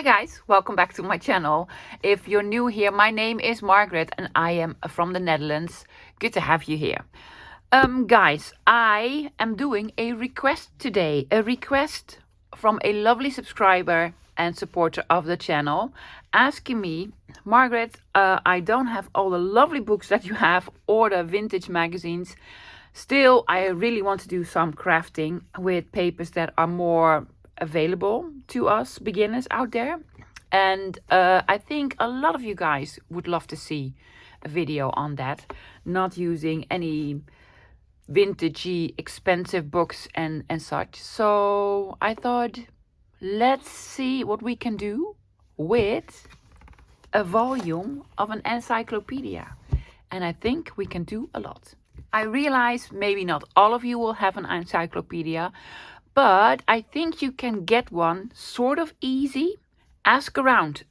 Hi guys, welcome back to my channel. If you're new here, my name is Margaret and I am from the Netherlands. Good to have you here. Guys, I am doing a request today. A request from a lovely subscriber and supporter of the channel asking me, Margaret, I don't have all the lovely books that you have or the vintage magazines. Still, I really want to do some crafting with papers that are more available to us beginners out there. And I think a lot of you guys would love to see a video on that, not using any vintagey expensive books and such. So I thought, let's see what we can do with a volume of an encyclopedia. And I think we can do a lot. I realize maybe not all of you will have an encyclopedia, but I think you can get one sort of easy. Ask around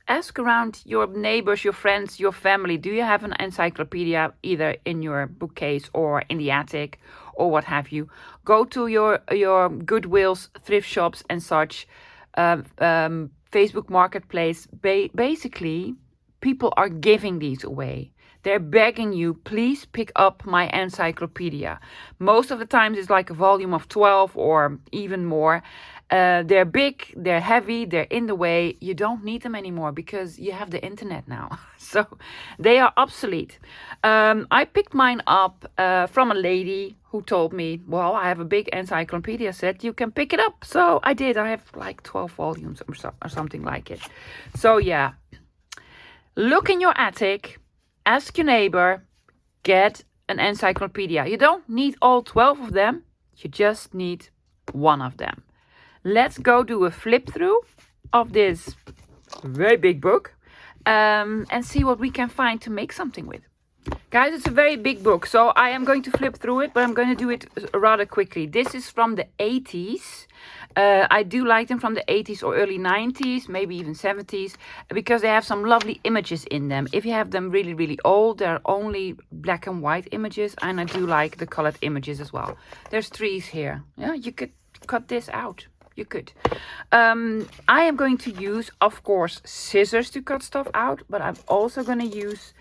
your neighbors, your friends, your family. Do you have an encyclopedia either in your bookcase or in the attic or what have you? Go to your Goodwills, thrift shops and such, Facebook Marketplace. Basically, people are giving these away. They're begging you, please pick up my encyclopedia. Most of the times it's like a volume of 12 or even more. They're big, they're heavy, they're in the way. You don't need them anymore because you have the internet now. So they are obsolete. I picked mine up from a lady who told me, well, I have a big encyclopedia set. You can pick it up. So I did. I have like 12 volumes or something like it. So yeah, look in your attic. Ask your neighbor, get an encyclopedia. You don't need all 12 of them, you just need one of them. Let's go do a flip through of this very big book and see what we can find to make something with. Guys, it's a very big book, so I am going to flip through it, but I'm going to do it rather quickly. This is from the 80s. I do like them from the 80s or early 90s, maybe even 70s, because they have some lovely images in them. If you have them really, really old, they're only black and white images, and I do like the colored images as well. There's trees here. Yeah, you could cut this out. You could. I am going to use, of course, scissors to cut stuff out, but I'm also going to use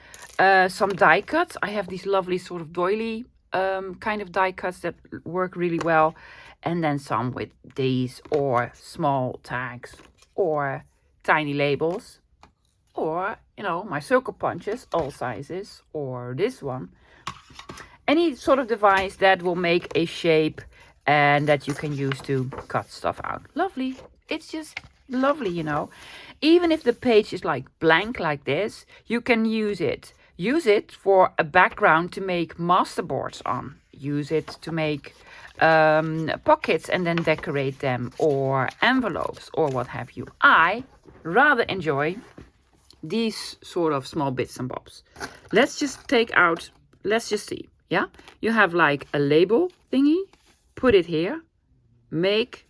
some die cuts. I have these lovely sort of doily kind of die cuts that work really well. And then some with these or small tags or tiny labels. Or, you know, my circle punches, all sizes, or this one. Any sort of device that will make a shape and that you can use to cut stuff out. Lovely. It's just lovely, you know. Even if the page is like blank like this, you can use it. Use it for a background to make masterboards on. Use it to make pockets and then decorate them, or envelopes or what have you. I rather enjoy these sort of small bits and bobs. Let's just take out, let's just see. Yeah, you have like a label thingy, put it here, make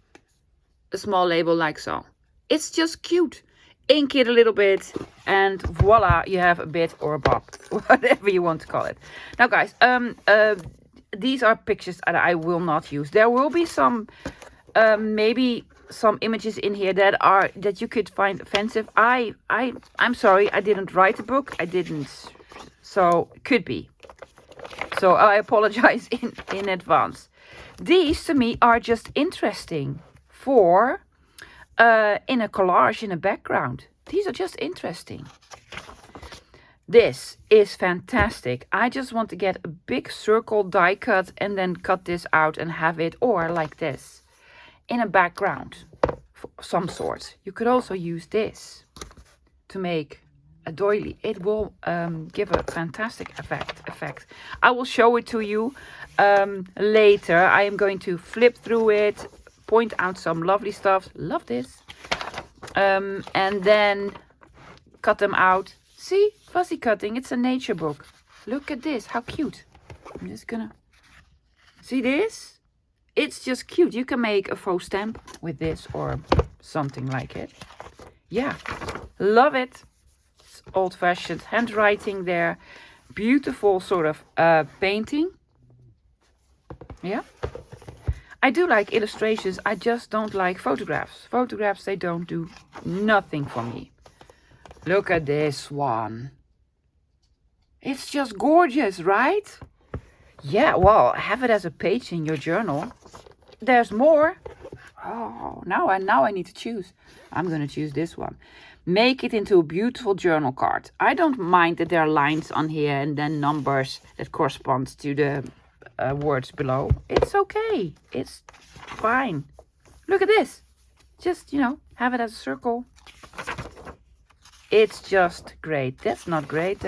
a small label like so. It's just cute. Ink it a little bit and voila, you have a bit or a bob, whatever you want to call it. Now guys, these are pictures that I will not use. There will be some, maybe some images in here that you could find offensive. I'm sorry, I didn't write the book. I didn't, so could be. So I apologize in advance. These to me are just interesting for in a collage in a background. These are just interesting. This is fantastic. I just want to get a big circle die cut and then cut this out and have it, or like this, in a background of some sort. You could also use this to make a doily. It will give a fantastic effect. I will show it to you later. I am going to flip through it, point out some lovely stuff. Love this. And then cut them out. See, fuzzy cutting, it's a nature book. Look at this, how cute. I'm just gonna, see this? It's just cute. You can make a faux stamp with this or something like it. Yeah, love it. It's old-fashioned handwriting there. Beautiful sort of painting. Yeah. I do like illustrations, I just don't like photographs. Photographs, they don't do nothing for me. Look at this one. It's just gorgeous, right? Yeah, well, have it as a page in your journal. There's more. Oh, now I need to choose. I'm going to choose this one. Make it into a beautiful journal card. I don't mind that there are lines on here and then numbers that correspond to the words below. It's okay. It's fine. Look at this. Just, have it as a circle. It's just great. That's not great.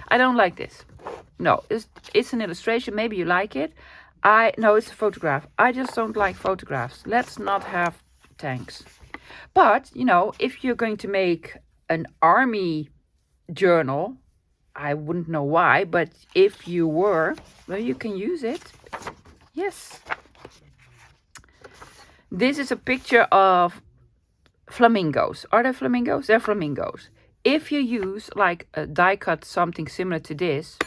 I don't like this. No, it's an illustration. Maybe you like it. No, it's a photograph. I just don't like photographs. Let's not have tanks. But, if you're going to make an army journal, I wouldn't know why, but if you were, well, you can use it. Yes. This is a picture of flamingos. Are there flamingos? They're flamingos. If you use like a die cut something similar to this,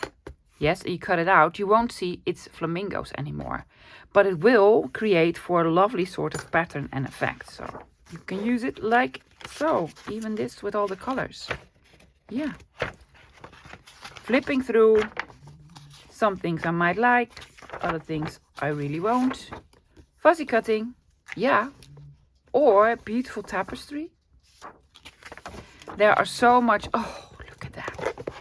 yes, you cut it out, you won't see it's flamingos anymore. But it will create for a lovely sort of pattern and effect. So you can use it like so. Even this with all the colors. Yeah. Flipping through. Some things I might like. Other things I really won't. Fuzzy cutting. Yeah. Or beautiful tapestry. There are so much. Oh, look at that.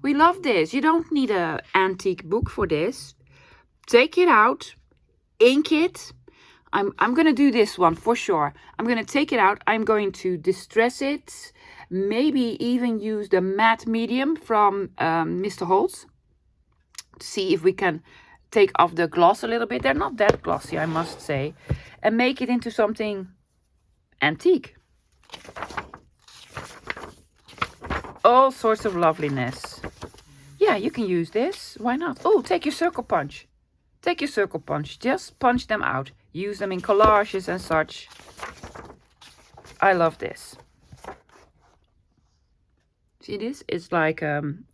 We love this. You don't need an antique book for this. Take it out. Ink it. I'm going to do this one for sure. I'm going to take it out. I'm going to distress it. Maybe even use the matte medium from Mr. Holtz. To see if we can take off the gloss a little bit. They're not that glossy, I must say. And make it into something antique. All sorts of loveliness. Yeah, you can use this. Why not? Oh, take your circle punch. Take your circle punch. Just punch them out. Use them in collages and such. I love this. See this? It's like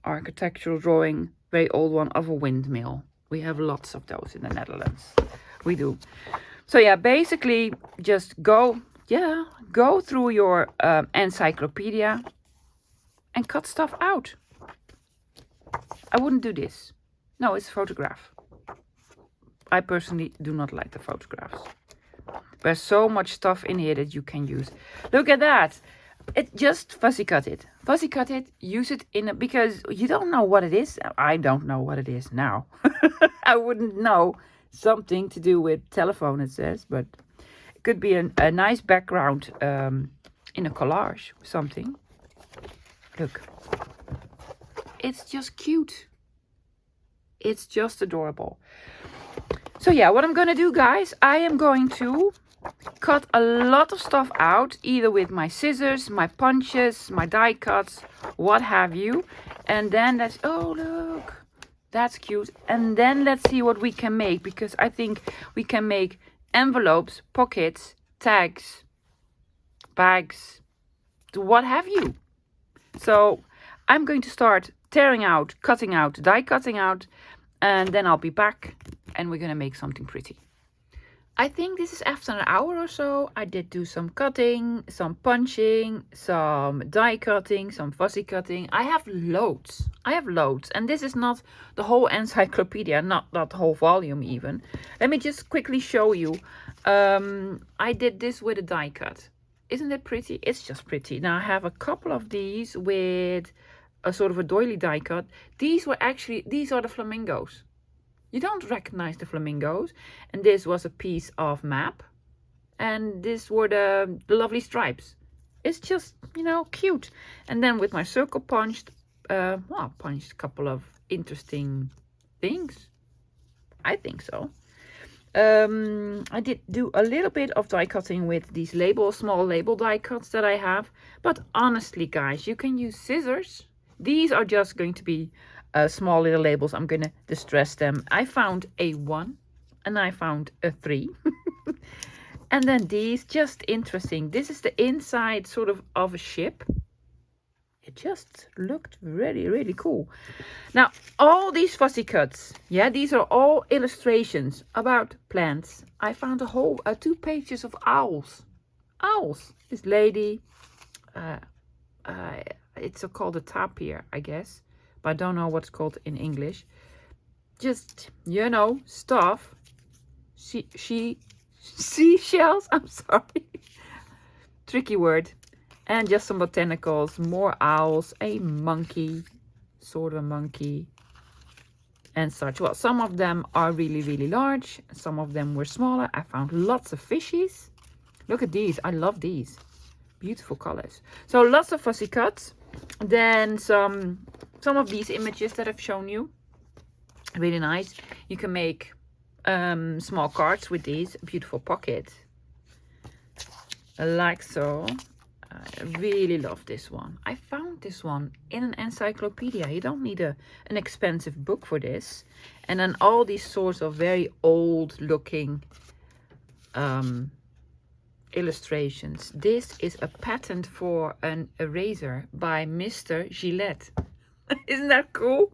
architectural drawing, very old one of a windmill. We have lots of those in the Netherlands. We do. So yeah, basically just go through your encyclopedia and cut stuff out. I wouldn't do this. No, it's a photograph. I personally do not like the photographs. There's so much stuff in here that you can use. Look at that. It just fuzzy cut it. Fuzzy cut it, use it because you don't know what it is. I don't know what it is now. I wouldn't know. Something to do with telephone, it says, but it could be a nice background in a collage or something. Look. It's just cute. It's just adorable. So yeah, what I'm going to do, guys, I am going to cut a lot of stuff out, either with my scissors, my punches, my die cuts, what have you. And then oh, look, that's cute. And then let's see what we can make, because I think we can make envelopes, pockets, tags, bags, what have you. So I'm going to start tearing out, cutting out, die cutting out, and then I'll be back and we're going to make something pretty. I think this is after an hour or so. I did do some cutting, some punching, some die cutting, some fuzzy cutting. I have loads. And this is not the whole encyclopedia, not that whole volume even. Let me just quickly show you. I did this with a die cut. Isn't it pretty? It's just pretty. Now I have a couple of these with a sort of a doily die cut. These are the flamingos. You don't recognize the flamingos. And this was a piece of map. And these were the lovely stripes. It's just, cute. And then with my circle punched, punched a couple of interesting things. I think so. I did do a little bit of die cutting with these small label die cuts that I have. But honestly, guys, you can use scissors. These are just going to be small little labels. I'm going to distress them. I found a 1 and I found a 3. And then these, just interesting. This is the inside sort of a ship. it just looked really, really cool. Now, all these fussy cuts, yeah, these are all illustrations about plants. I found a whole 2 pages of owls. Owls. This lady, it's called a tapir, I guess, but I don't know what's called in English. Just, you know, stuff. Seashells, I'm sorry. Tricky word. And just some botanicals, more owls, a monkey, sort of a monkey, and such. Well, some of them are really, really large. Some of them were smaller. I found lots of fishies. Look at these. I love these. Beautiful colors. So lots of fussy cuts. Then some of these images that I've shown you. Really nice. You can make small cards with these. Beautiful pocket. Like so. I really love this one. I found this one in an encyclopedia. You don't need an expensive book for this. And then all these sorts of very old looking illustrations. This is a patent for an eraser by Mr. Gillette. Isn't that cool?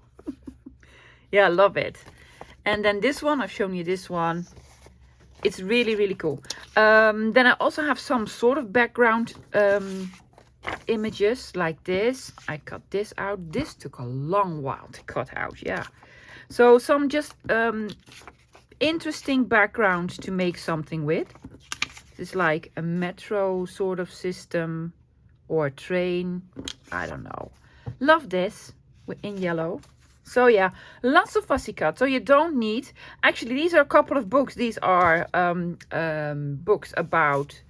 Yeah, I love it. And then this one, I've shown you this one. It's really, really cool. Then I also have some sort of background images like this. I cut this out. This took a long while to cut out, yeah. So some just interesting background to make something with. It's like a metro sort of system or a train. I don't know. Love this in yellow. So yeah, lots of fussy cuts. So you don't need, actually these are a couple of books. These are books about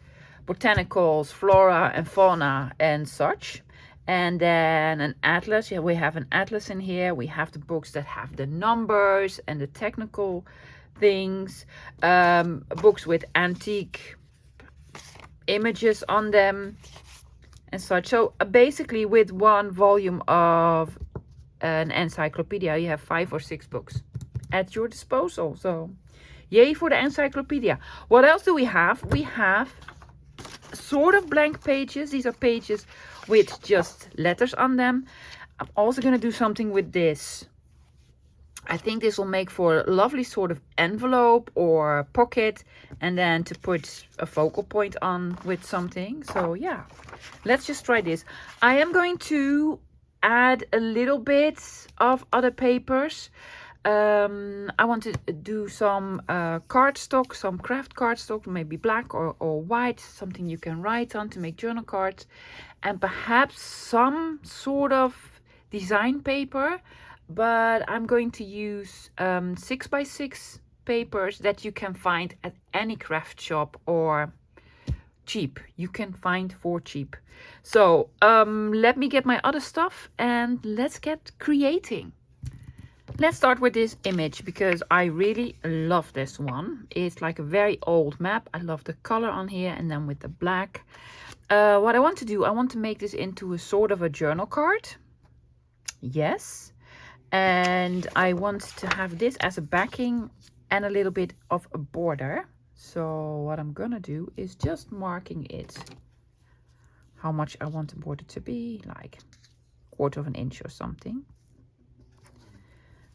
botanicals, flora and fauna and such. And then an atlas. Yeah, we have an atlas in here. We have the books that have the numbers and the technical things. Books with antique images on them and such. So basically with one volume of an encyclopedia, you have 5 or 6 books at your disposal. So yay for the encyclopedia. What else do we have? We have sort of blank pages. These are pages with just letters on them. I'm also going to do something with this. I think this will make for a lovely sort of envelope or pocket, and then to put a focal point on with something. So yeah, let's just try this. I am going to add a little bit of other papers. I want to do some cardstock, some craft cardstock, maybe black or white, something you can write on to make journal cards, and perhaps some sort of design paper. But I'm going to use 6x6 papers that you can find at any craft shop or cheap. You can find for cheap. So let me get my other stuff and let's get creating. Let's start with this image because I really love this one. It's like a very old map. I love the color on here, and then with the black. What I want to do, I want to make this into a sort of a journal card. Yes. And I want to have this as a backing and a little bit of a border. So what I'm gonna do is just marking it how much I want the border to be, like 1/4 of an inch or something.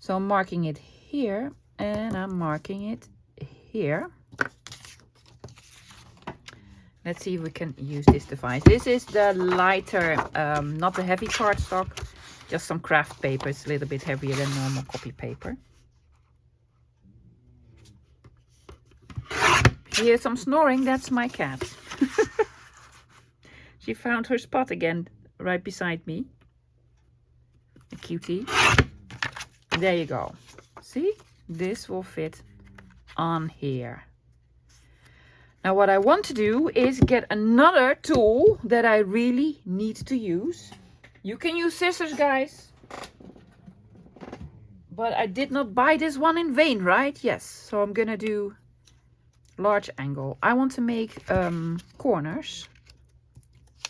So I'm marking it here and I'm marking it here. Let's see if we can use this device. This is the lighter, not the heavy cardstock, just some craft paper. It's a little bit heavier than normal copy paper. If you hear some snoring, that's my cat. She found her spot again right beside me. A cutie. There you go. See? This will fit on here. Now what I want to do is get another tool that I really need to use. You can use scissors, guys. But I did not buy this one in vain, right? Yes. So I'm gonna do large angle. I want to make corners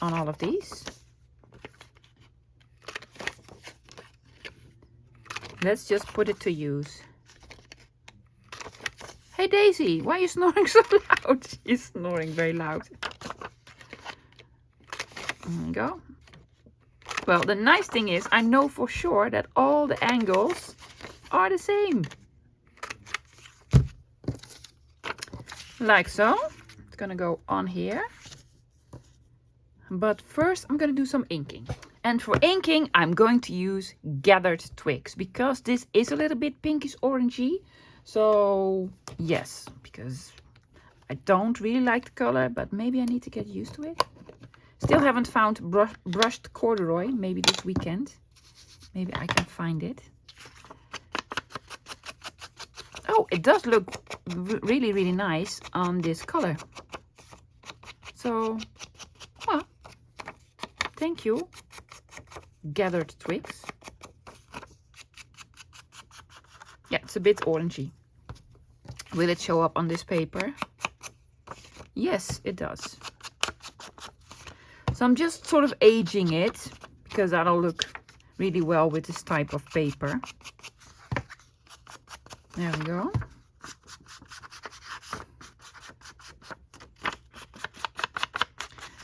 on all of these. Let's just put it to use. Hey Daisy, why are you snoring so loud? She's snoring very loud. There we go. Well, the nice thing is I know for sure that all the angles are the same. Like so. It's gonna go on here. But first I'm gonna do some inking. And for inking, I'm going to use gathered twigs because this is a little bit pinkish orangey. So yes, because I don't really like the color, but maybe I need to get used to it. Still haven't found brushed corduroy. Maybe this weekend. Maybe I can find it. Oh, it does look really, really nice on this color. So, well, thank you. Gathered twigs. Yeah, it's a bit orangey. Will it show up on this paper? Yes, it does. So I'm just sort of aging it because that'll look really well with this type of paper. There we go.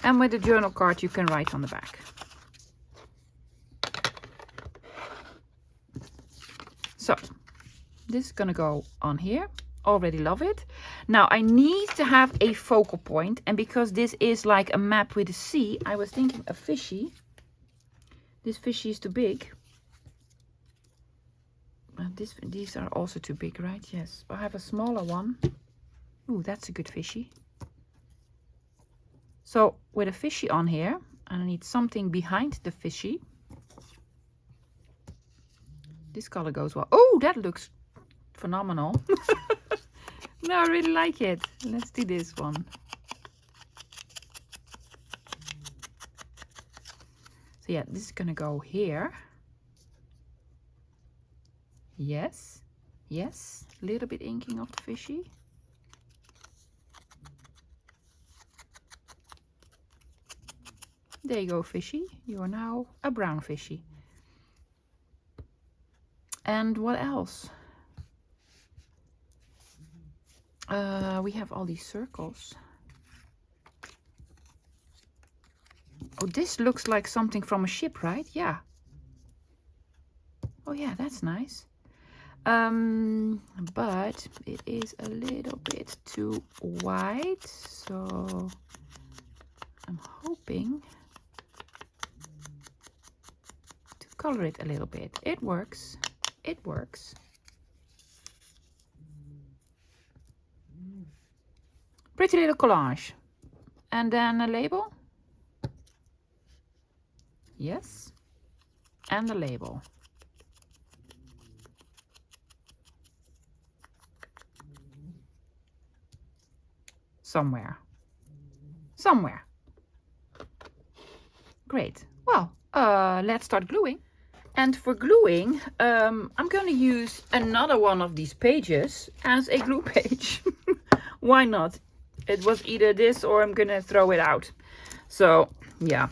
And with the journal card you can write on the back. So this is gonna go on here. Already love it. Now I need to have a focal point, and because this is like a map with a sea, I was thinking a fishy. This fishy is too big. These are also too big, right? Yes. I have a smaller one. Ooh, that's a good fishy. So with a fishy on here, and I need something behind the fishy. This color goes well. Oh, that looks phenomenal. No, I really like it. Let's do this one. So yeah, this is gonna go here. Yes, yes, a little bit inking of the fishy. There you go, fishy. You are now a brown fishy. And what else? We have all these circles. Oh, this looks like something from a ship, right? Yeah. Oh yeah, that's nice. But it is a little bit too wide, so I'm hoping to color it a little bit. It works. It works. Pretty little collage. And then a label. Yes. And a label. Somewhere. Somewhere. Great. Well, let's start gluing. And for gluing, I'm going to use another one of these pages as a glue page. Why not? It was either this or I'm going to throw it out. So, yeah.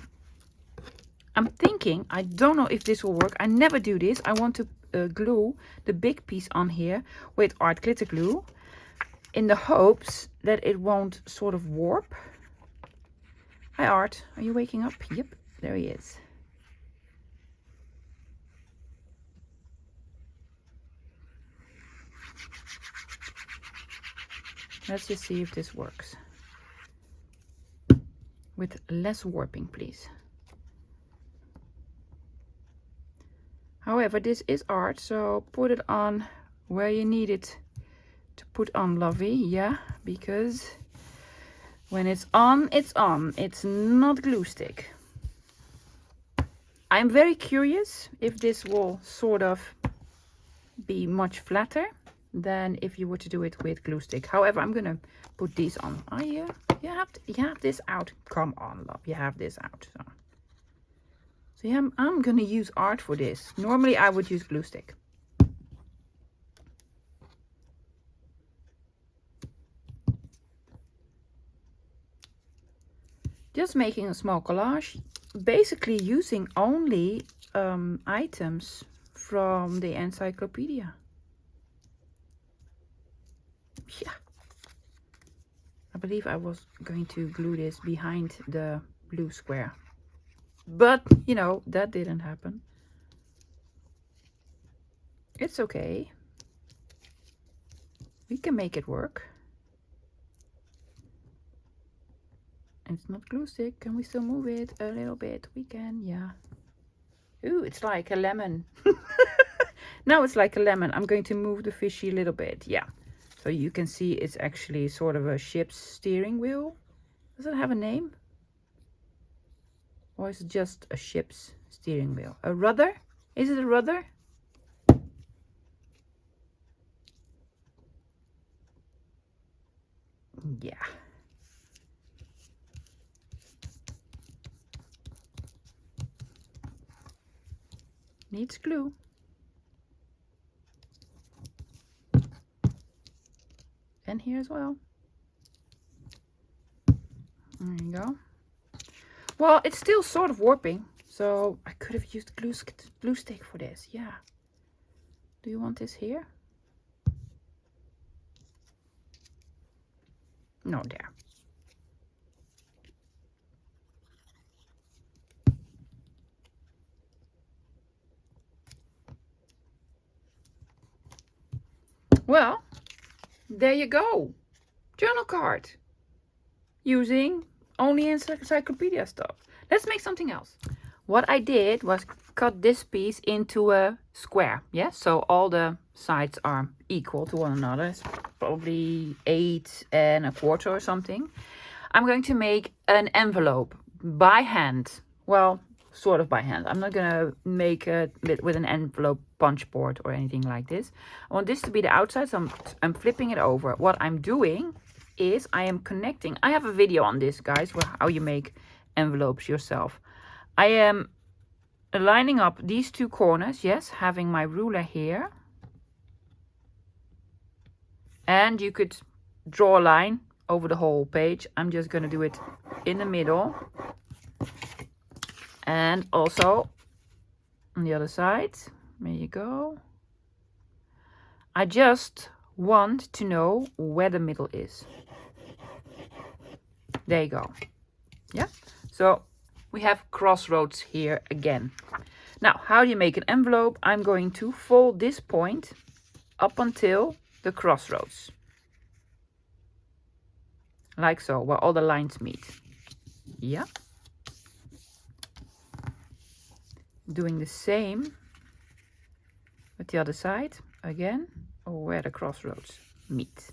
I'm thinking, I don't know if this will work. I never do this. I want to glue the big piece on here with art glitter glue in the hopes that it won't sort of warp. Hi Art, are you waking up? Yep, there he is. Let's just see if this works. With less warping, please. However, this is art, so put it on where you need it to put on, lovey. Yeah, because when it's on, it's on. It's not glue stick. I'm very curious if this will sort of be much flatter than if you were to do it with glue stick. However, I'm gonna put these on. Oh yeah, you have this out. Come on, love, you have this out. So yeah, I'm gonna use art for this. Normally I would use glue stick. Just making a small collage, basically using only items from the Encyclopedia. Yeah. I believe I was going to glue this behind the blue square. But, you know, that didn't happen. It's okay. We can make it work. It's not glue stick. Can we still move it a little bit? We can, yeah. Ooh, it's like a lemon. Now it's like a lemon. I'm going to move the fishy a little bit. Yeah. So you can see it's actually sort of a ship's steering wheel. Does it have a name? Or is it just a ship's steering wheel? A rudder? Is it a rudder? Yeah. Needs glue. And here as well. There you go. Well, it's still sort of warping, so I could have used glue stick for this. Yeah. Do you want this here? No, there. Well, there you go. Journal card. Using only Encyclopedia stuff. Let's make something else. What I did was cut this piece into a square. Yeah, so all the sides are equal to one another. It's probably 8 1/4 or something. I'm going to make an envelope by hand. Well, sort of by hand. I'm not going to make it with an envelope punch board or anything like this. I want this to be the outside, so I'm flipping it over. What I'm doing is I am connecting. I have a video on this, guys, how you make envelopes yourself. I am lining up these two corners, yes, having my ruler here. And you could draw a line over the whole page. I'm just going to do it in the middle. And also on the other side. There you go. I just want to know where the middle is. There you go. Yeah. So we have crossroads here again. Now, how do you make an envelope? I'm going to fold this point up until the crossroads. Like so, where all the lines meet. Yeah. Doing the same with the other side. Again, where the crossroads meet.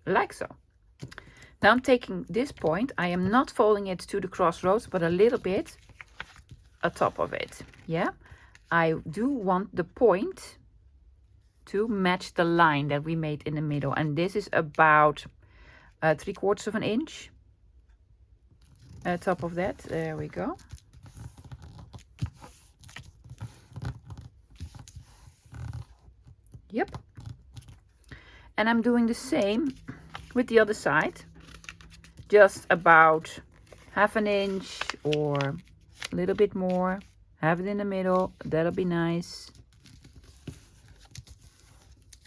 Like so. Now I'm taking this point. I am not folding it to the crossroads, but a little bit atop of it. Yeah. I do want the point to match the line that we made in the middle. And this is about 3/4 of an inch. Top of that. There we go. Yep. And I'm doing the same with the other side. Just about 1/2 inch or a little bit more. Have it in the middle. That'll be nice.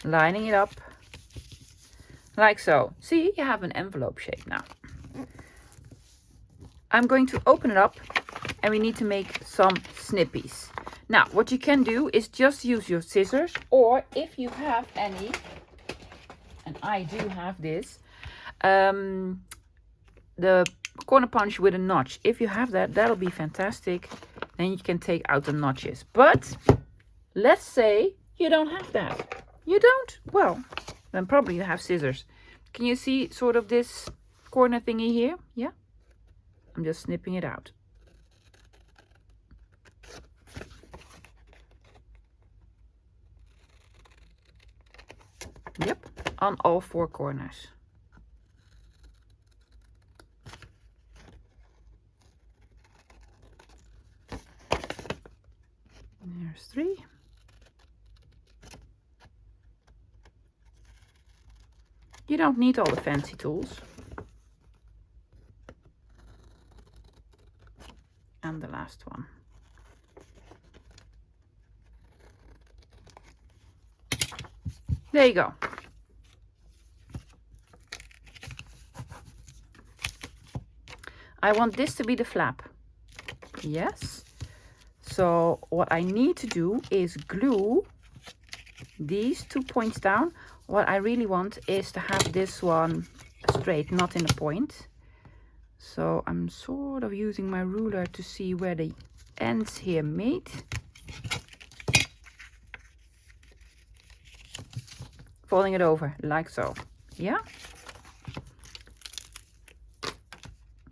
Lining it up. Like so. See, you have an envelope shape now. I'm going to open it up and we need to make some snippies. Now, what you can do is just use your scissors, or if you have any, and I do have this, the corner punch with a notch. If you have that, that'll be fantastic. Then you can take out the notches. But let's say you don't have that. You don't? Well, then probably you have scissors. Can you see sort of this corner thingy here? Yeah? I'm just snipping it out. Yep, on all 4 corners. There's 3. You don't need all the fancy tools. And the last one. There you go. I want this to be the flap. Yes. So what I need to do is glue these 2 points down. What I really want is to have this one straight, not in a point. So I'm sort of using my ruler to see where the ends here meet. Folding it over like so. Yeah.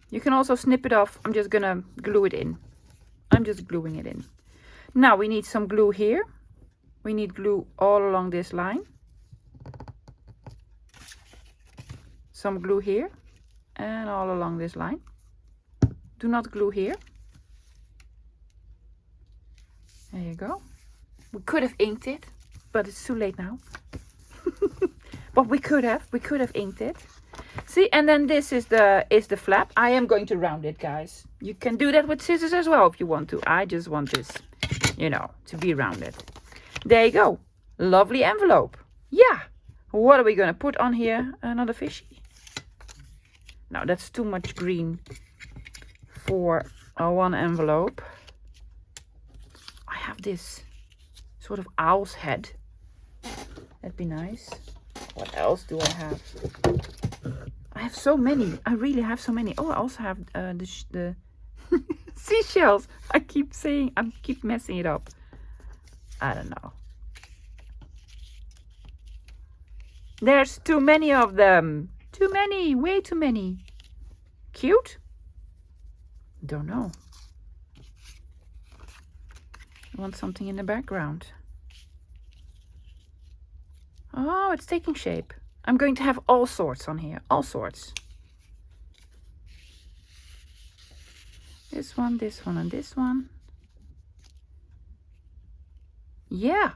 You can also snip it off. I'm just gonna glue it in. I'm just gluing it in. Now we need some glue here. We need glue all along this line. Some glue here and all along this line. Do not glue here. There you go. We could have inked it, but it's too late now. But we could have inked it. See, and then this is the flap. I am going to round it, guys. You can do that with scissors as well if you want to. I just want this, you know, to be rounded. There you go. Lovely envelope. Yeah. What are we going to put on here? Another fishy? No, that's too much green for one envelope. I have this sort of owl's head. That'd be nice. What else do I have? I have so many. I really have so many. Oh, I also have the seashells. I keep messing it up. I don't know. There's too many of them. Too many. Way too many. Cute? Don't know. I want something in the background. Oh, it's taking shape. I'm going to have all sorts on here. All sorts. This one, and this one. Yeah.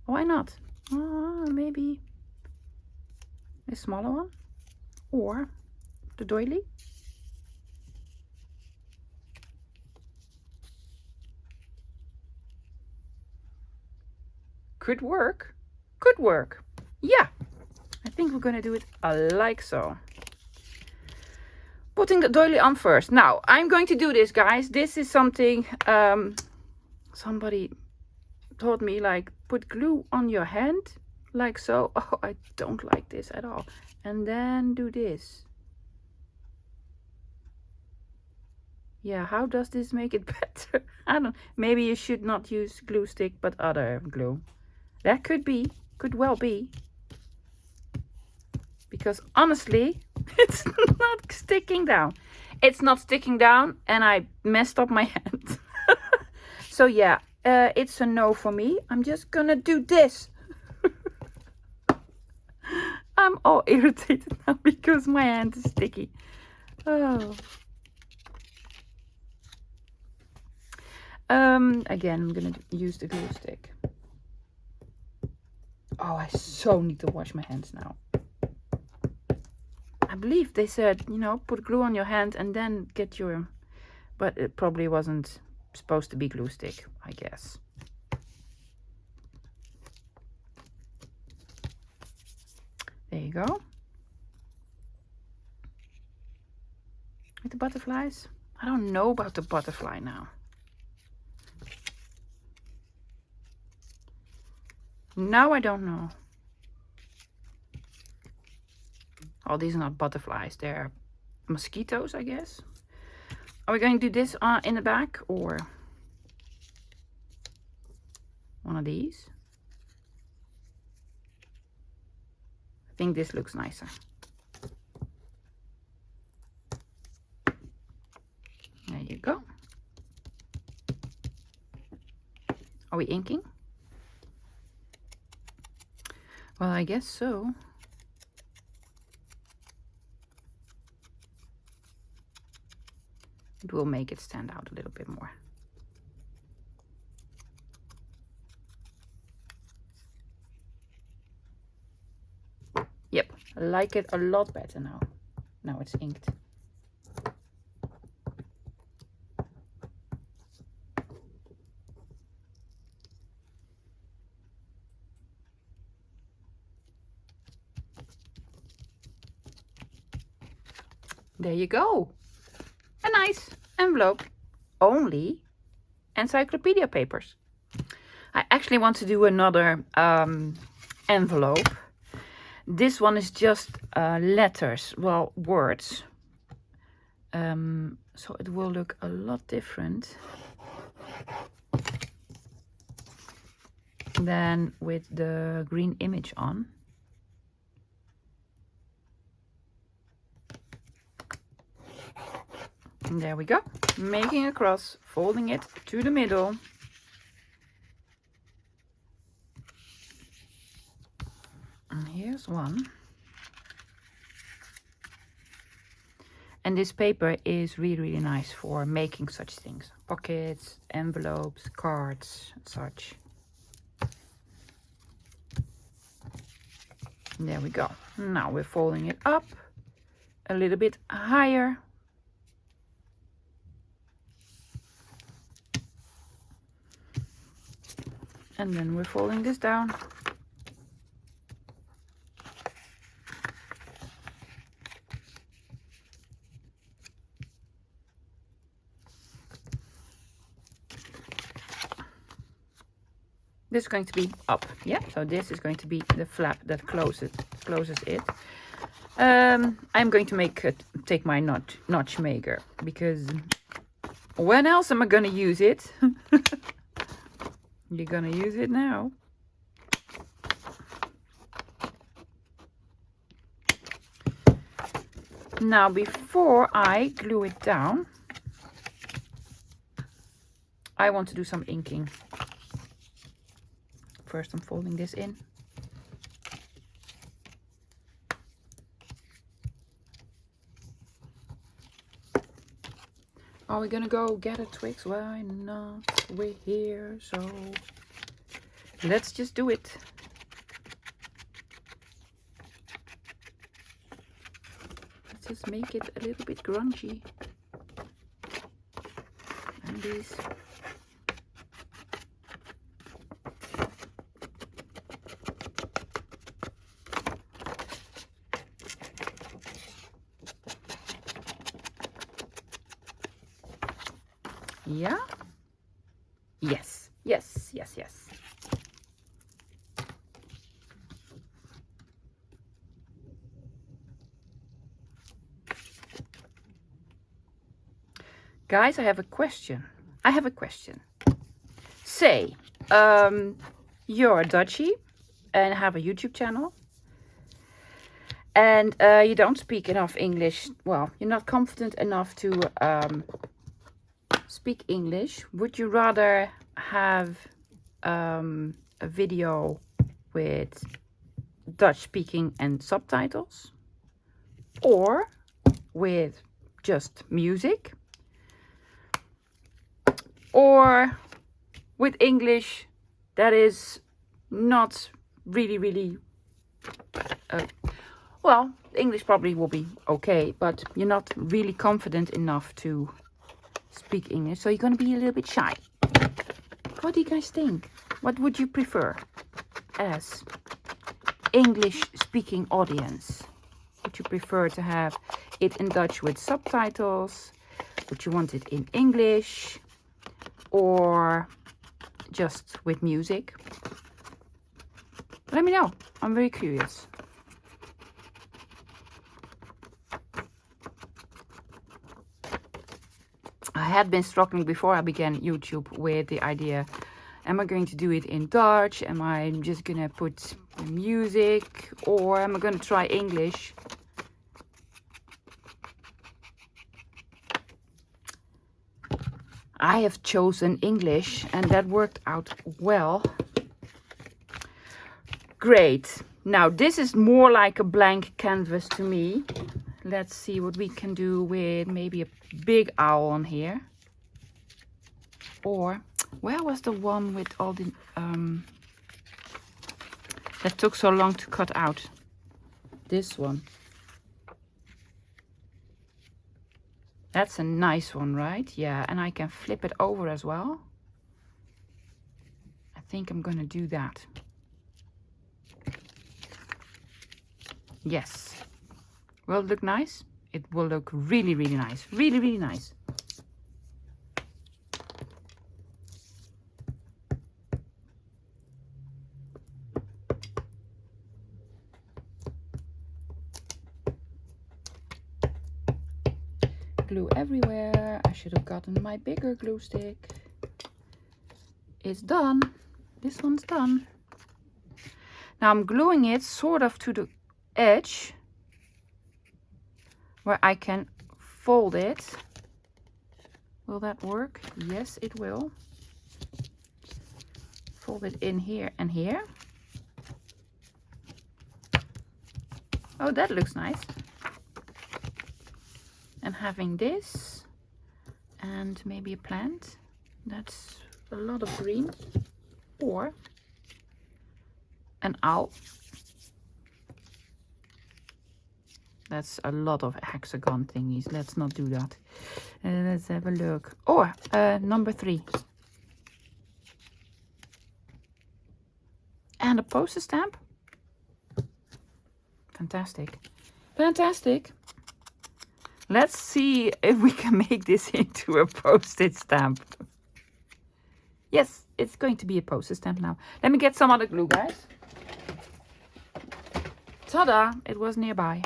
Why not? Maybe a smaller one. Or the doily. Could work. Could work. Yeah. I think we're going to do it like so. Putting the doily on first. Now, I'm going to do this, guys. This is something somebody told me, like, put glue on your hand, like so. Oh, I don't like this at all. And then do this. Yeah, how does this make it better? I don't. Maybe you should not use glue stick, but other glue. That could be. Could well be. Because honestly, it's not sticking down. It's not sticking down, and I messed up my hand. So yeah, it's a no for me. I'm just gonna do this. I'm all irritated now because my hand is sticky. Oh. Again, I'm gonna use the glue stick. Oh, I so need to wash my hands now. I believe they said, you know, put glue on your hand and then get your... But it probably wasn't supposed to be glue stick, I guess. There you go. With the butterflies. I don't know about the butterfly now. Now I don't know. Oh, these are not butterflies. They're mosquitoes, I guess. Are we going to do this in the back or one of these? I think this looks nicer. There you go. Are we inking? Well, I guess so. It will make it stand out a little bit more. Yep, I like it a lot better now. Now it's inked. There you go. A nice envelope. Only Encyclopedia papers. I actually want to do another envelope. This one is just letters, well, words. So it will look a lot different than with the green image on. And there we go. Making a cross, folding it to the middle. And here's one. And this paper is really, really nice for making such things. Pockets, envelopes, cards, and such. And there we go. Now we're folding it up a little bit higher. And then we're folding this down. This is going to be up, yeah. So this is going to be the flap that closes it. I'm going to take my notch maker, because when else am I gonna use it? You're gonna use it now. Now, before I glue it down, I want to do some inking. First, I'm folding this in. Are we gonna go get a Twix? Why not? We're here, so let's just do it. Let's just make it a little bit grungy. And these. Yeah? Yes, yes, yes, yes. Guys, I have a question. Say, you're a Dutchie and have a YouTube channel, and you don't speak enough English. Well, you're not confident enough to speak English. Would you rather have a video with Dutch speaking and subtitles, or with just music, or with English that is not really well, English probably will be okay, but you're not really confident enough to speak English, so you're going to be a little bit shy. What do you guys think? What would you prefer as English speaking audience? Would you prefer to have it in Dutch with subtitles? Would you want it in English, or just with music? Let me know. I'm very curious. I had been struggling before I began YouTube with the idea, am I going to do it in Dutch? Am I just gonna put music, or am I gonna try English? I have chosen English, and that worked out well. Great. Now this is more like a blank canvas to me. Let's see what we can do with maybe a big owl on here. Or, where was the one with all the that took so long to cut out? This one. That's a nice one, right? Yeah, and I can flip it over as well. I think I'm gonna do that. Yes. Will it look nice? It will look really, really nice. Really, really nice. Glue everywhere. I should have gotten my bigger glue stick. It's done. This one's done. Now I'm gluing it sort of to the edge where I can fold it. Will that work? Yes, it will. Fold it in here and here. Oh, that looks nice. And having this and maybe a plant. That's a lot of green. Or an owl. That's a lot of hexagon thingies. Let's not do that. Let's have a look. Or number 3. And a poster stamp. Fantastic. Fantastic. Let's see if we can make this into a post-it stamp. Yes, it's going to be a poster stamp now. Let me get some other glue, guys. Ta-da! It was nearby.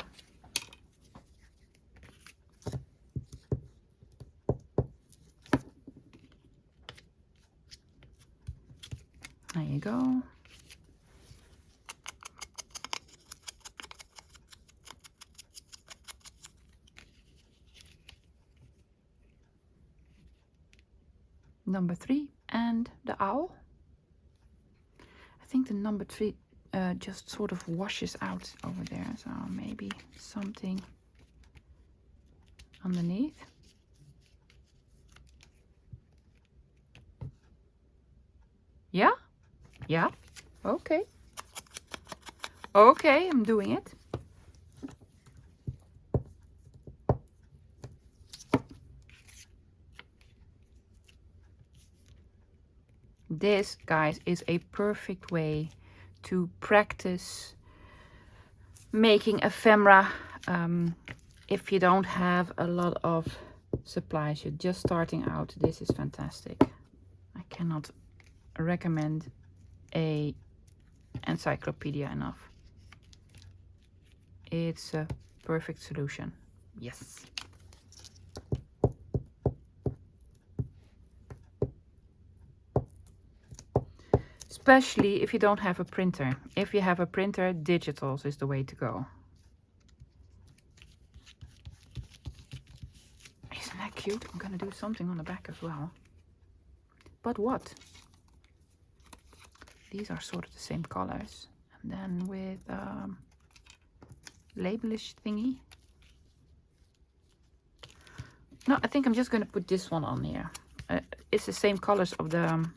There you go. Number 3 and the owl. I think the number 3 just sort of washes out over there, so maybe something underneath. Yeah? Yeah? Okay. Okay, I'm doing it. This, guys, is a perfect way to practice making ephemera if you don't have a lot of supplies. You're just starting out. This is fantastic. I cannot recommend a Encyclopedia enough. It's a perfect solution. Yes. Especially if you don't have a printer. If you have a printer, digitals is the way to go. Isn't that cute? I'm gonna do something on the back as well. But what? These are sort of the same colors. And then with labelish thingy. No, I think I'm just gonna put this one on here. It's the same colors of the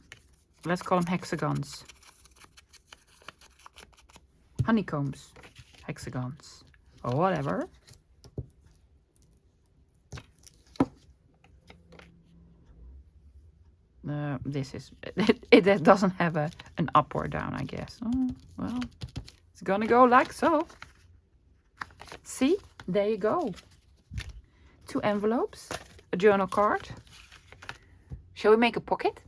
let's call them hexagons. Honeycombs. Hexagons. Or whatever. This is... It doesn't have an up or down, I guess. Oh, well, it's gonna go like so. See? There you go. 2 envelopes. A journal card. Shall we make a pocket?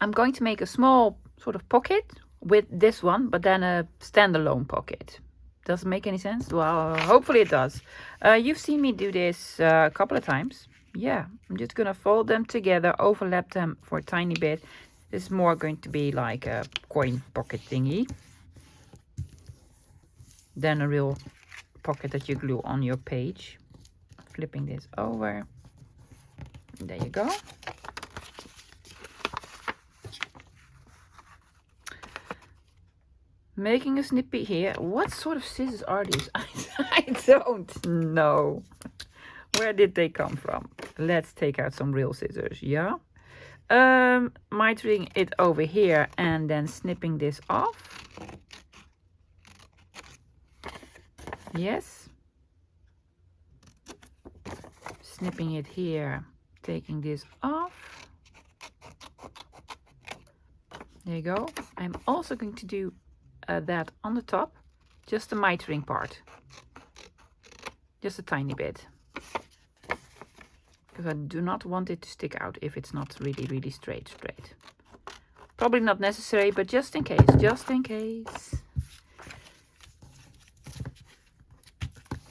I'm going to make a small sort of pocket with this one, but then a standalone pocket. Does it make any sense? Well, hopefully it does. You've seen me do this a couple of times. Yeah, I'm just gonna fold them together, overlap them for a tiny bit. This is more going to be like a coin pocket thingy than a real pocket that you glue on your page. Flipping this over. There you go. Making a snippet here. What sort of scissors are these? I don't know. Where did they come from? Let's take out some real scissors, yeah? Mitering it over here and then snipping this off. Yes. Snipping it here, taking this off. There you go. I'm also going to do that on the top, just the mitering part. Just a tiny bit. Because I do not want it to stick out if it's not really, really straight. Probably not necessary, but just in case,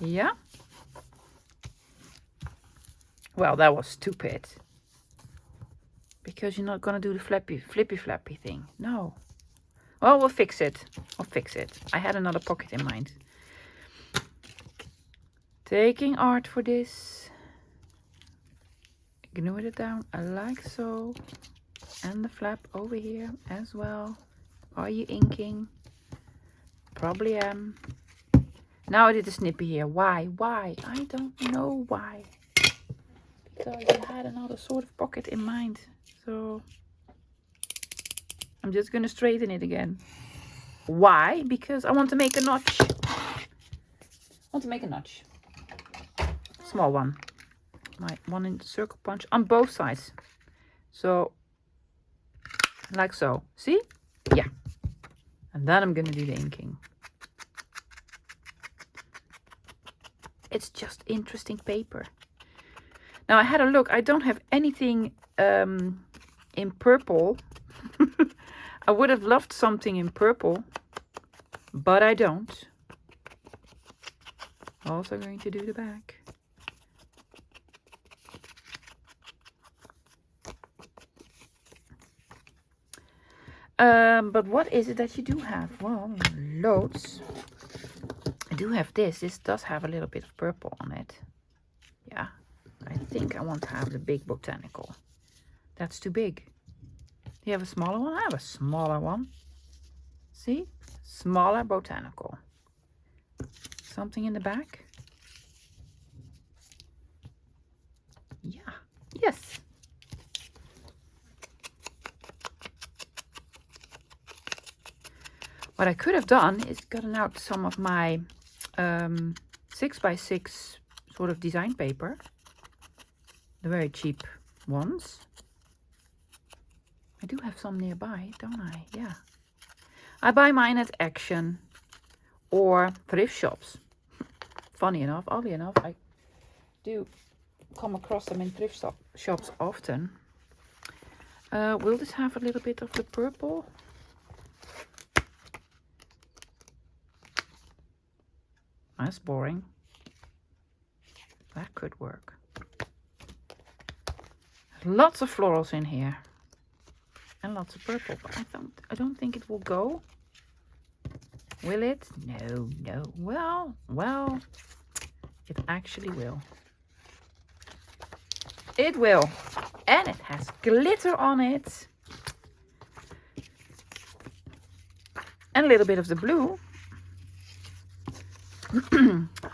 Yeah. Well, that was stupid. Because you're not going to do the flippy thing. No. Well, we'll fix it. I had another pocket in mind. Taking art for this. Glue it down like so. And the flap over here as well. Are you inking? Probably am. Now I did a snippy here. Why? I don't know why. Because I had another sort of pocket in mind. So I'm just going to straighten it again. Why? Because I want to make a notch. Small one. My 1 inch circle punch on both sides. So, like so. See? Yeah. And then I'm going to do the inking. It's just interesting paper. Now I had a look. I don't have anything in purple. I would have loved something in purple, but I don't. Also going to do the back. But what is it that you do have? Well, loads. I do have this. This does have a little bit of purple on it. Yeah, I think I want to have the big botanical. That's too big. Do you have a smaller one? I have a smaller one. See? Smaller botanical. Something in the back? Yeah. Yes. What I could have done is gotten out some of my 6x6 sort of design paper. The very cheap ones. I do have some nearby, don't I? Yeah. I buy mine at Action or thrift shops. Funny enough, oddly enough, I do come across them in thrift shops often. Will this have a little bit of the purple? That's boring. That could work. Lots of florals in here. And lots of purple, but I don't think it will go. Will it? No. Well, it actually will. It will. And it has glitter on it. And a little bit of the blue.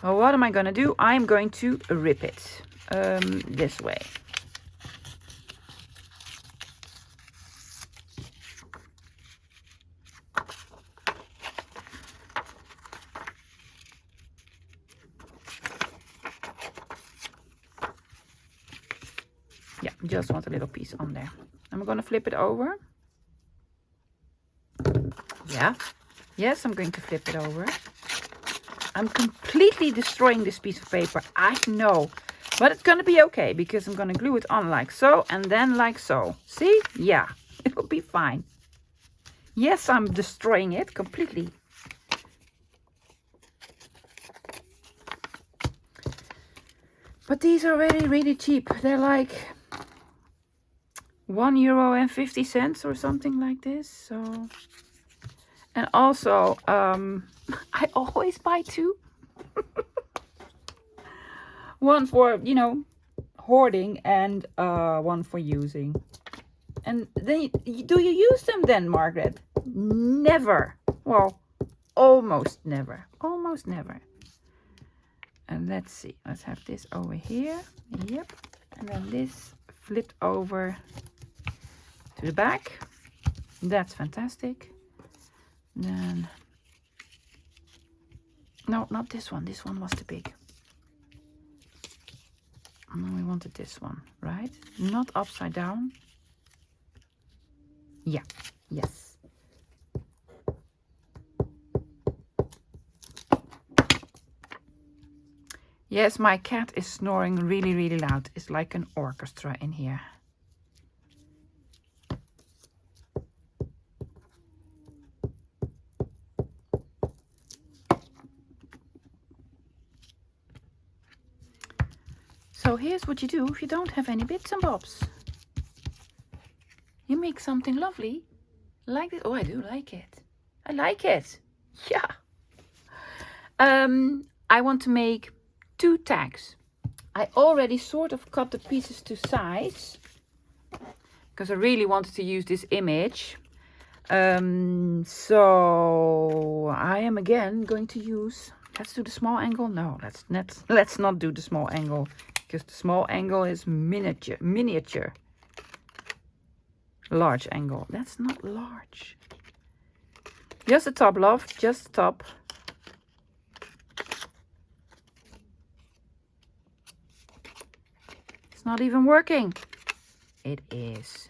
Well, what am I going to do? I'm going to rip it this way. Yeah, just want a little piece on there. I'm going to flip it over. Yeah. Yes, I'm going to flip it over. I'm completely destroying this piece of paper. I know. But it's going to be okay because I'm going to glue it on like so and then like so. See? Yeah. It will be fine. Yes, I'm destroying it completely. But these are really, really cheap. They're like €1.50 or something like this. So, and also, I always buy two. One for, you know, hoarding and one for using. And then, do you use them then, Margaret? Never. Well, almost never. Almost never. And let's see. Let's have this over here. Yep. And then this flipped over to the back. That's fantastic. Then, no, not this one. This one was too big. No, we wanted this one, right? Not upside down. Yeah. Yes. Yes, my cat is snoring really, really loud. It's like an orchestra in here. So here's what you do if you don't have any bits and bobs. You make something lovely like this. Oh, I do like it. I like it. Yeah. I want to make 2 tags. I already sort of cut the pieces to size because I really wanted to use this image. So I am again going to use, let's do the small angle. No, let's not do the small angle because the small angle is miniature. Large angle. That's not large. Just the top, love. Just the top. It's not even working. It is.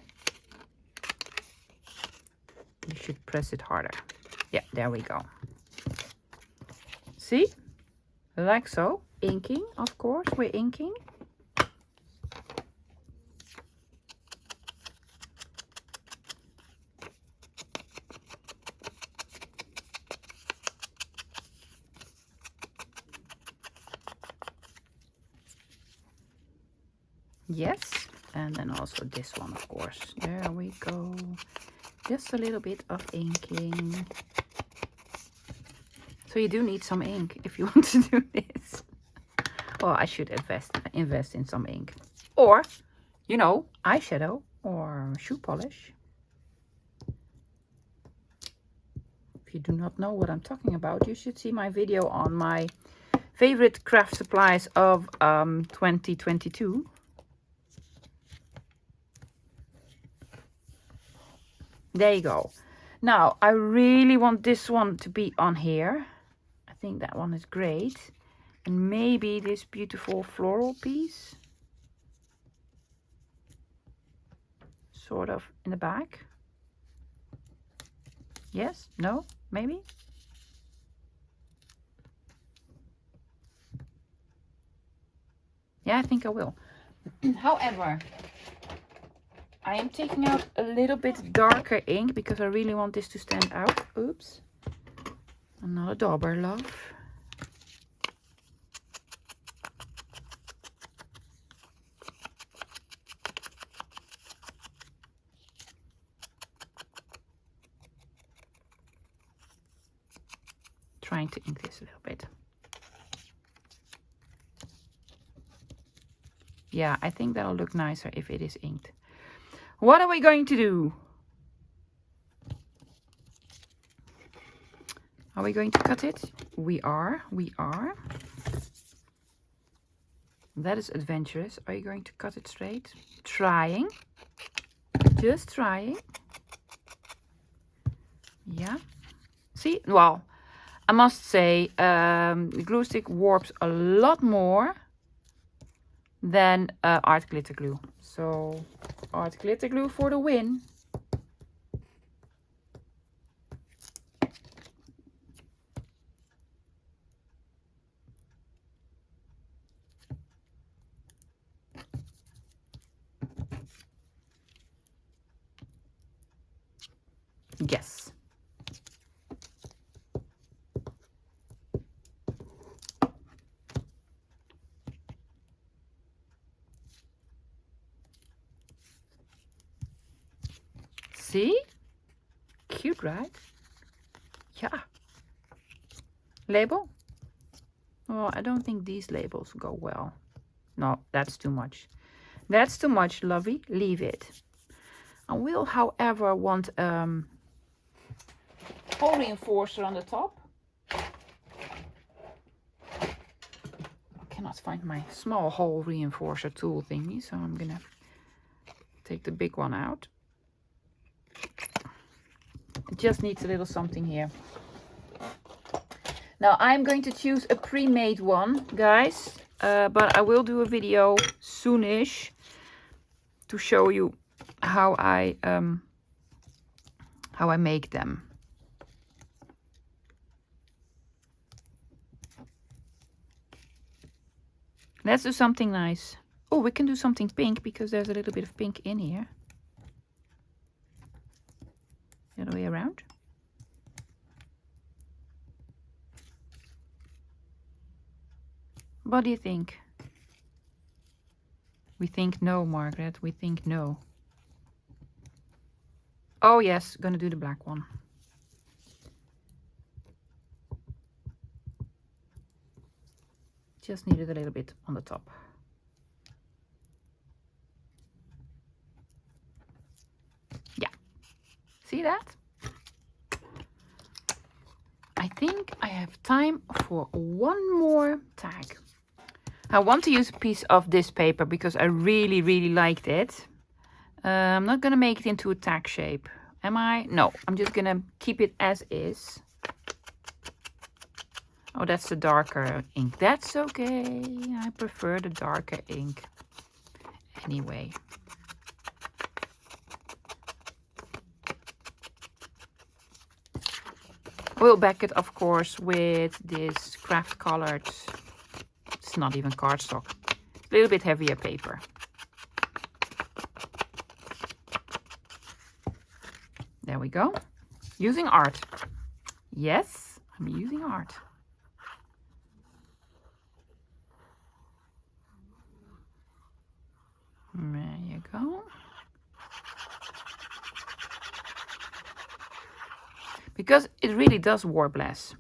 You should press it harder. Yeah, there we go. See? Like so. Inking, of course. We're inking. Yes, and then also this one, of course. There we go. Just a little bit of inking. So you do need some ink if you want to do this. Well, I should invest in some ink. Or, you know, eyeshadow or shoe polish. If you do not know what I'm talking about, you should see my video on my favorite craft supplies of 2022. There you go. Now, I really want this one to be on here. I think that one is great. And maybe this beautiful floral piece. Sort of in the back. Yes? No? Maybe? Yeah, I think I will. However, I am taking out a little bit darker ink because I really want this to stand out. Oops. I'm not a dauber, love. Trying to ink this a little bit. Yeah, I think that'll look nicer if it is inked. What are we going to do? Are we going to cut it? We are. That is adventurous. Are you going to cut it straight? Trying. Just trying. Yeah. See? Well, I must say, the glue stick warps a lot more than art glitter glue. So, art glitter glue for the win. Yes. See? Cute, right? Yeah. Label? Oh, I don't think these labels go well. No, that's too much. That's too much, lovey. Leave it. I will, however, want hole reinforcer on the top. I cannot find my small hole reinforcer tool thingy, so I'm gonna take the big one out. It just needs a little something here. Now I'm going to choose a pre-made one, guys, but I will do a video soonish to show you how I make them. Let's do something nice. Oh, we can do something pink because there's a little bit of pink in here. The other way around. What do you think? We think no, Margaret. We think no. Oh yes, gonna do the black one. Just needed a little bit on the top. Yeah. See that? I think I have time for one more tag. I want to use a piece of this paper because I really, really liked it. I'm not going to make it into a tag shape. Am I? No, I'm just going to keep it as is. Oh, that's the darker ink. That's okay. I prefer the darker ink. Anyway. We'll back it, of course, with this craft colored, it's not even cardstock, a little bit heavier paper. There we go. Using art. Yes, I'm using art. There you go. Because it really does warp less.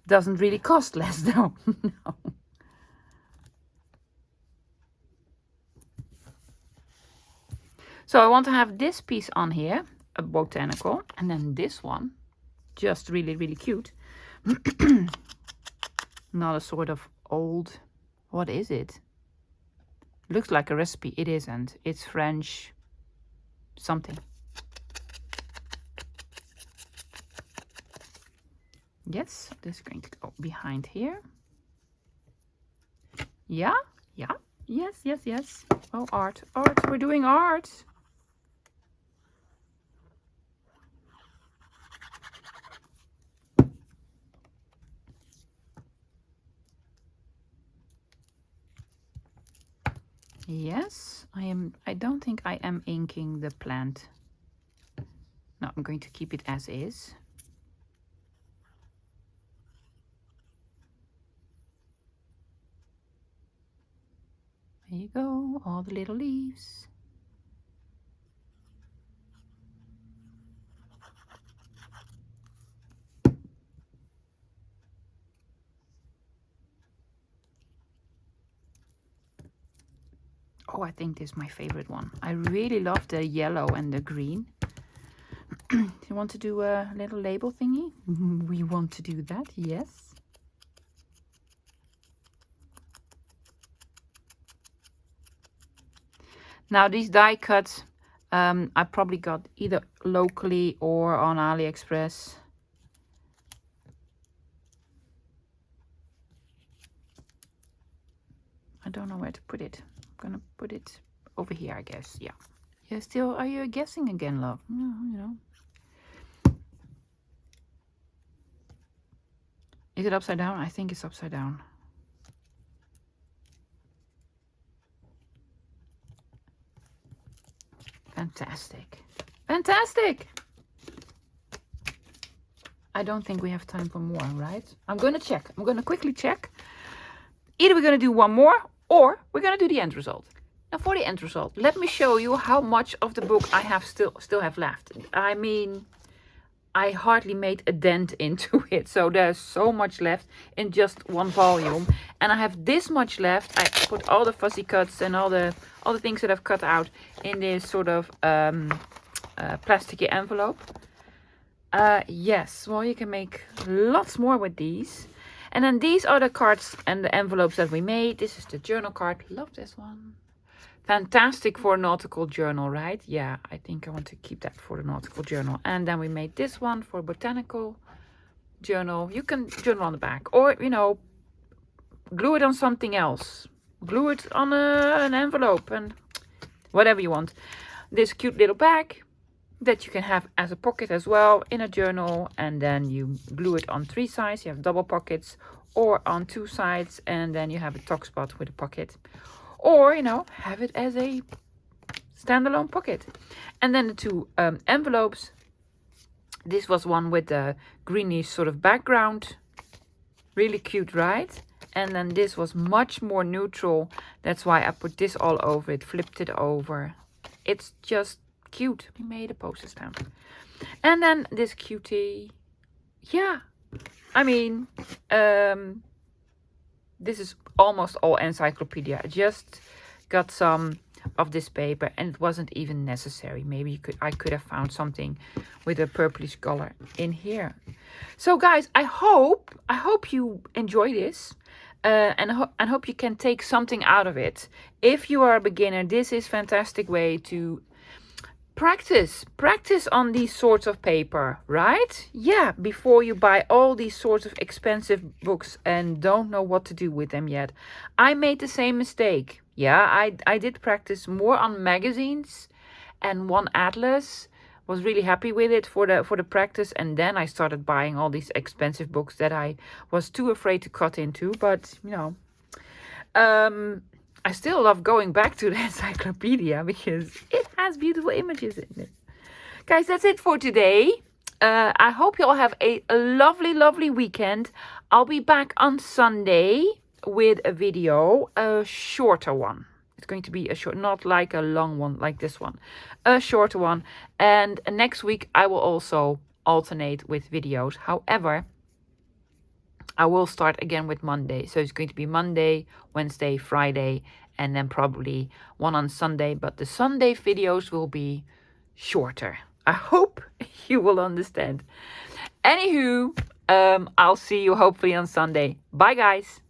Doesn't really cost less though. No. So I want to have this piece on here, a botanical, and then this one, just really, really cute. Not a sort of old, what is it? Looks like a recipe. It isn't. It's French something. Yes, this is going to go behind here. Yeah, yeah, yes, yes, yes. Oh, art, art, we're doing art. Yes, I don't think I am inking the plant. No, I'm going to keep it as is. There you go, all the little leaves. Oh, I think this is my favorite one. I really love the yellow and the green. Do you want to do a little label thingy? We want to do that, yes. Now these die cuts, I probably got either locally or on AliExpress. I don't know where to put it. I'm gonna put it over here, I guess. Yeah. Yeah. Still, are you guessing again, love? No, you know. Is it upside down? I think it's upside down. Fantastic. Fantastic! I don't think we have time for more, right? I'm going to check. I'm going to quickly check. Either we're going to do one more or we're going to do the end result. Now for the end result, let me show you how much of the book I have still have left. I mean, I hardly made a dent into it. So there's so much left in just one volume. And I have this much left. I put all the fuzzy cuts and all the things that I've cut out in this sort of plasticky envelope. Yes, well, you can make lots more with these. And then these are the cards and the envelopes that we made. This is the journal card. Love this one. Fantastic for a nautical journal, right? Yeah, I think I want to keep that for the nautical journal. And then we made this one for botanical journal. You can journal on the back, or, you know, glue it on something else. Glue it on an envelope and whatever you want. This cute little bag. that you can have as a pocket as well in a journal, and then you glue it on 3 sides. You have double pockets, or on 2 sides, and then you have a tuck spot with a pocket, or have it as a standalone pocket. And then the 2 envelopes. This was one with a greenish sort of background, really cute, right? And then this was much more neutral. That's why I put this all over it, flipped it over. It's just cute. We made a poster stamp. And then this cutie. Yeah, I mean, this is almost all Encyclopedia. I just got some of this paper, and it wasn't even necessary. Maybe I could have found something with a purplish color in here. So guys, I hope you enjoy this, and hope you can take something out of it. If you are a beginner, this is a fantastic way to practice on these sorts of paper, right? Yeah, before you buy all these sorts of expensive books and don't know what to do with them yet. I made the same mistake. Yeah, I did practice more on magazines and one atlas. Was really happy with it for the practice, and then I started buying all these expensive books that I was too afraid to cut into. But I still love going back to the encyclopedia because it has beautiful images in it. Guys, that's it for today. I hope you all have a lovely, lovely weekend. I'll be back on Sunday with a video, a shorter one. It's going to be a short, not like a long one like this one, a shorter one. And next week I will also alternate with videos. However, I will start again with Monday. So it's going to be Monday, Wednesday, Friday, and then probably one on Sunday. But the Sunday videos will be shorter. I hope you will understand. Anywho, I'll see you hopefully on Sunday. Bye, guys.